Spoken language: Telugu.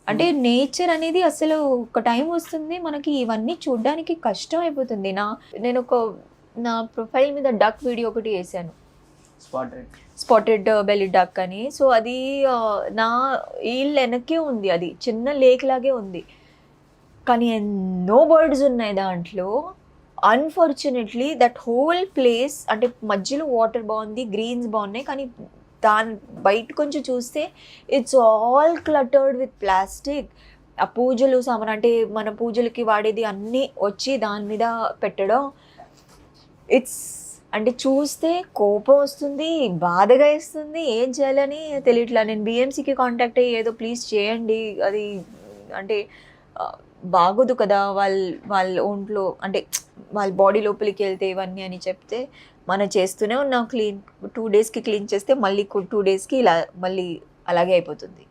అంటే నేచర్ అనేది అసలు ఒక టైం వస్తుంది మనకి ఇవన్నీ చూడడానికి కష్టం అయిపోతుంది. నేను నా ప్రొఫైల్ మీద డక్ వీడియో ఒకటి వేసాను, స్పాటెడ్ బెల్లీ డక్ అని. సో అది నా ఇల్లు వెనకే ఉంది, అది చిన్న లేక్ లాగే ఉంది, కానీ ఎన్నో బర్డ్స్ ఉన్నాయి దాంట్లో. అన్ఫార్చునేట్లీ దట్ హోల్ ప్లేస్, అంటే మధ్యలో వాటర్ బాగుంది, గ్రీన్స్ బాగున్నాయి, కానీ దాని బయట కొంచెం చూస్తే it's all cluttered with plastic. ఆ పూజలు సామాన్, అంటే మన పూజలకి వాడేది అన్నీ వచ్చి దాని మీద పెట్టడం. ఇట్స్ అంటే చూస్తే కోపం వస్తుంది, బాధగా వేస్తుంది, ఏం చేయాలని తెలియట్లా. నేను బిఎంసీకి కాంటాక్ట్ అయ్యి ఏదో ప్లీజ్ చేయండి, అది అంటే బాగోదు కదా వాళ్ళ ఒంట్లో, అంటే వాళ్ళ బాడీ లోపలికి వెళ్తే ఇవన్నీ అని చెప్తే, మనం చేస్తూనే ఉన్నాం క్లీన్. 2 డేస్కి క్లీన్ చేస్తే మళ్ళీ 2 డేస్కి ఇలా మళ్ళీ అలాగే అయిపోతుంది.